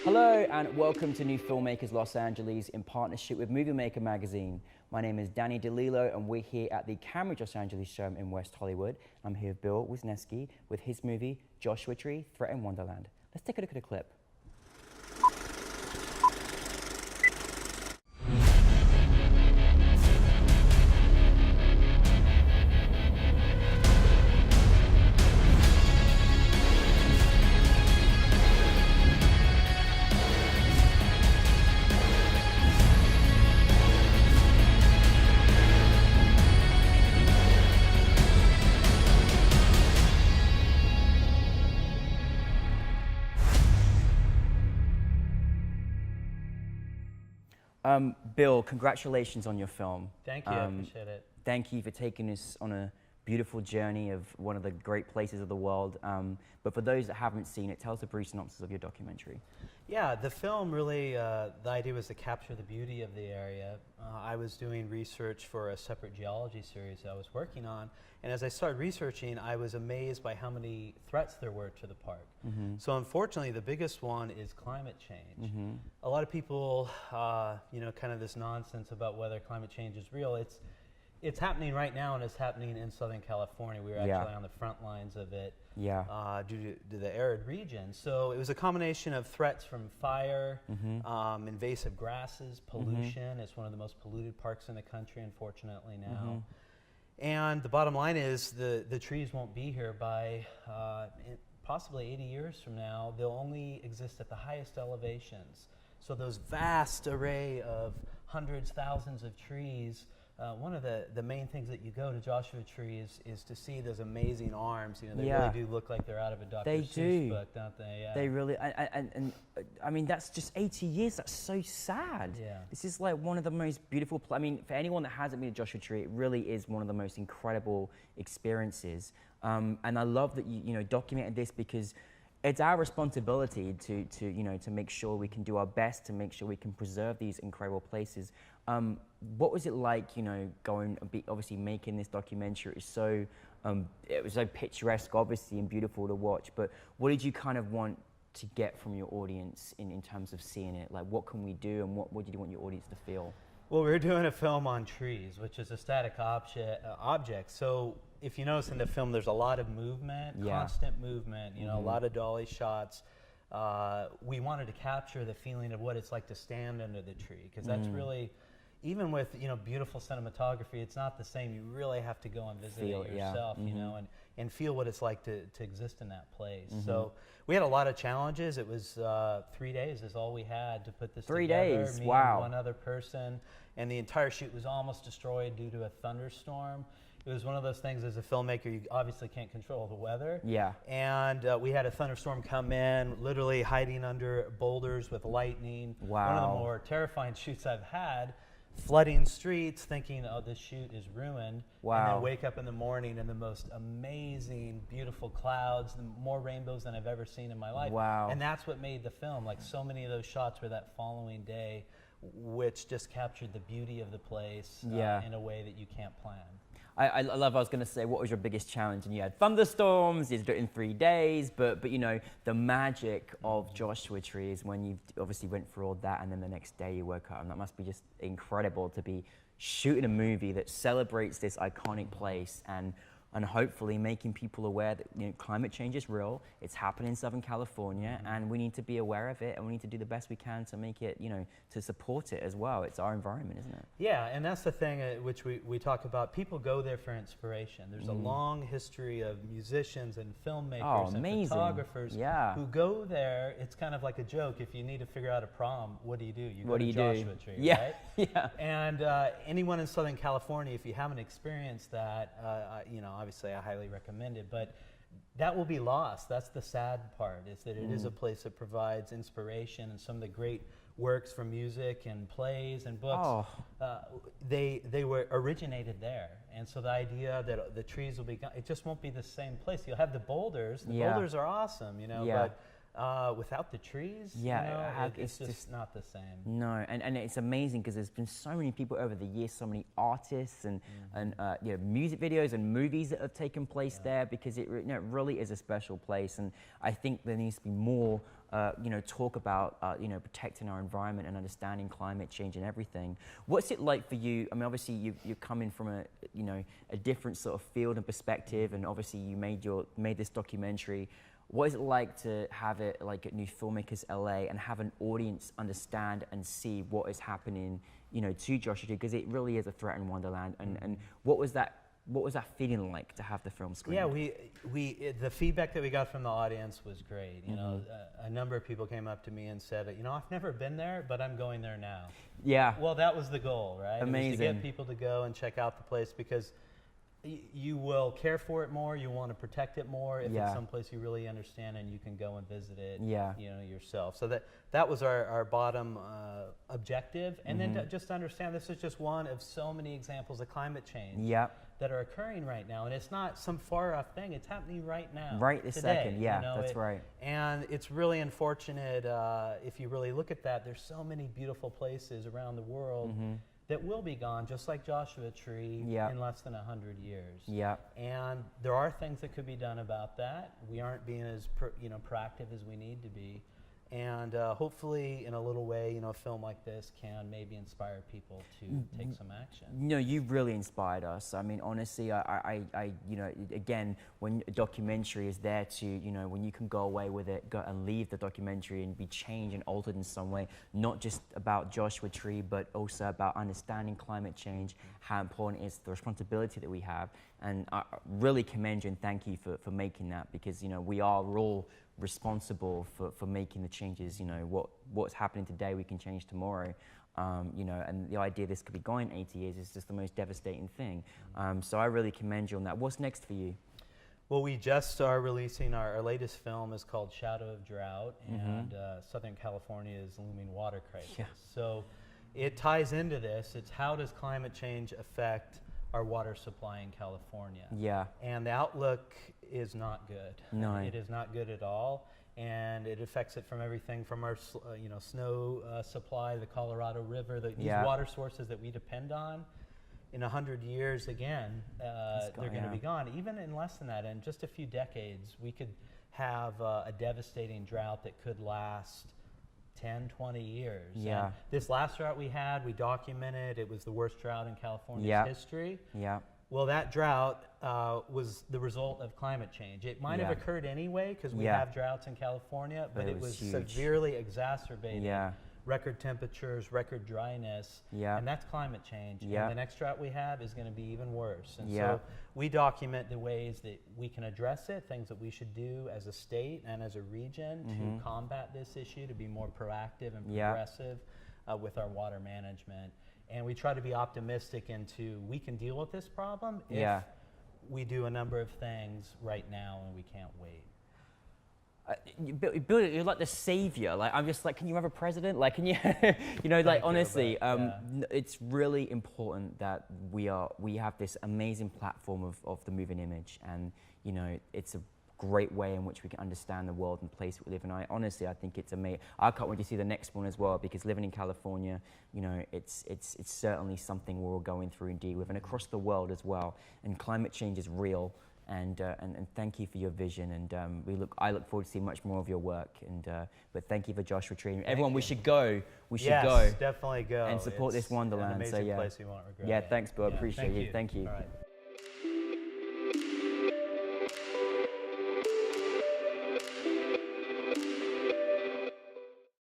Hello and welcome to New Filmmakers Los Angeles in partnership with Movie Maker magazine. My name is Danny DeLillo and we're here at the Cambridge Los Angeles show in West Hollywood. I'm here with Bill Wisneski with his movie Joshua Tree, Threat in Wonderland. Let's take a look at a clip. Bill, congratulations on your film. Thank you, I appreciate it. Thank you for taking us on a beautiful journey of one of the great places of the world. But for those that haven't seen it, tell us a brief synopsis of your documentary. Yeah, the film really, the idea was to capture the beauty of the area. I was doing research for a separate geology series I was working on, and as I started researching, I was amazed by how many threats there were to the park. So unfortunately, the biggest one is climate change. A lot of people, you know, kind of this nonsense about whether climate change is real. It's happening right now, and it's happening in Southern California. We were actually on the front lines of it due to the arid region. So it was a combination of threats from fire, invasive grasses, pollution. It's one of the most polluted parks in the country, unfortunately, now. And the bottom line is the trees won't be here by possibly 80 years from now. They'll only exist at the highest elevations. So those vast array of hundreds, thousands of trees. One of the main things that you go to Joshua Tree is to see those amazing arms. You know, they really do look like they're out of a Dr. Seuss book, don't they? They really, and I mean, that's just 80 years. That's so sad. This is like one of the most beautiful, I mean, for anyone that hasn't been to Joshua Tree, it really is one of the most incredible experiences. And I love that you documented this because it's our responsibility to make sure we can do our best to make sure we can preserve these incredible places. What was it like, going, obviously making this documentary? It was so picturesque, obviously, and beautiful to watch, but what did you kind of want to get from your audience in terms of seeing it? Like, what can we do, and what did you want your audience to feel? Well, we're doing a film on trees, which is a static object. So if you notice in the film, there's a lot of movement, constant movement, a lot of dolly shots. We wanted to capture the feeling of what it's like to stand under the tree, because that's really, even with beautiful cinematography, it's not the same. You really have to go and visit it yourself, and feel what it's like to exist in that place. So we had a lot of challenges. It was 3 days is all we had to put this together. 3 days, me wow. and one other person, and the entire shoot was almost destroyed due to a thunderstorm. It was one of those things, as a filmmaker, you obviously can't control the weather. And we had a thunderstorm come in, literally hiding under boulders with lightning. Wow. One of the more terrifying shoots I've had. Flooding streets, thinking, oh, this shoot is ruined. Wow. And then wake up in the morning and the most amazing, beautiful clouds, more rainbows than I've ever seen in my life. Wow. And that's what made the film. Like, so many of those shots were that following day, which just captured the beauty of the place in a way that you can't plan. I was going to say, what was your biggest challenge? And you had thunderstorms, you did it in 3 days, but the magic of Joshua Tree is when you obviously went through all that, and then the next day you woke up, and that must be just incredible to be shooting a movie that celebrates this iconic place and hopefully making people aware that climate change is real. It's happening in Southern California, and we need to be aware of it, and we need to do the best we can to make it, to support it as well. It's our environment, isn't it? Yeah, and that's the thing which we talk about. People go there for inspiration. There's a long history of musicians and filmmakers and photographers who go there. It's kind of like a joke. If you need to figure out a problem, what do? You go to Joshua Tree, right? And anyone in Southern California, if you haven't experienced that, obviously I highly recommend it, but that will be lost. That's the sad part, is that it is a place that provides inspiration, and some of the great works from music and plays and books, they were originated there. And so the idea that the trees will be gone, it just won't be the same place. You'll have the boulders. The boulders are awesome, but without the trees, Yeah, you know, it's it's just not the same. No, and it's amazing because there's been so many people over the years, so many artists and you know, music videos and movies that have taken place there, because it, you know, it really is a special place. And I think there needs to be more you know, talk about you know, protecting our environment and understanding climate change and everything. What's it like for you? I mean, obviously you're coming from a, you know, a different sort of field and perspective, and obviously you made this documentary. What is it like to have it like at NewFilmmakers LA and have an audience understand and see what is happening, you know, to Joshua Tree, because it really is a threat in Wonderland. And what was that feeling like to have the film screened? Yeah, the feedback that we got from the audience was great. You know, a number of people came up to me and said, you know, I've never been there, but I'm going there now. Yeah. Well, that was the goal, right? Amazing. It was to get people to go and check out the place, because you will care for it more, you want to protect it more if it's someplace you really understand and you can go and visit it, you know, yourself. So that was our bottom objective. And then to just understand this is just one of so many examples of climate change that are occurring right now. And it's not some far off thing, it's happening right now. Right this today, second, yeah, you know, that's right. And it's really unfortunate, if you really look at that, there's so many beautiful places around the world that will be gone, just like Joshua Tree, in less than 100 years. And there are things that could be done about that. We aren't being as proactive as we need to be. And hopefully, in a little way, you know, a film like this can maybe inspire people to take some action. No, you've really inspired us. I mean, honestly, I you know, again, when a documentary is there to, you know, when you can go away with it, go and leave the documentary and be changed and altered in some way, not just about Joshua Tree, but also about understanding climate change, how important it is, the responsibility that we have. And I really commend you and thank you for making that, because, you know, we're all responsible for making the changes. You know, what's happening today we can change tomorrow. You know, and the idea this could be going 80 years is just the most devastating thing. So I really commend you on that. What's next for you? Well, we just are releasing our latest film is called Shadow of Drought, and Southern California's looming water crisis. So it ties into this. It's how does climate change affect our water supply in California? And the outlook is not good. No. It is not good at all, and it affects it from everything from our you know, snow supply, the Colorado River, these water sources that we depend on. In 100 years, again, they're going to be gone. Even in less than that, in just a few decades, we could have a devastating drought that could last 10, 20 years. And this last drought we had, we documented, it was the worst drought in California's history. Well, that drought was the result of climate change. It might have occurred anyway, because we have droughts in California, but it was severely exacerbated. Record temperatures, record dryness, and that's climate change. And the next drought we have is going to be even worse. And so we document the ways that we can address it, things that we should do as a state and as a region to combat this issue, to be more proactive and progressive with our water management. And we try to be optimistic into we can deal with this problem if we do a number of things right now, and we can't wait. You're like the savior. Like, I'm just like, can you have a president? Like, can you, you know, like, honestly, it's really important that we have this amazing platform of the moving image, and, you know, it's a great way in which we can understand the world and place we live in. I think it's amazing. I can't wait to see the next one as well, because living in California, you know, it's certainly something we're all going through and deal with, and across the world as well. And climate change is real. And thank you for your vision, and I look forward to seeing much more of your work. And but thank you for Joshua Tree. Everyone, we should go. Yes, definitely go. And support this Wonderland. An amazing place you won't regret. Yeah, thanks, Bill. Appreciate you. Thank you. All right.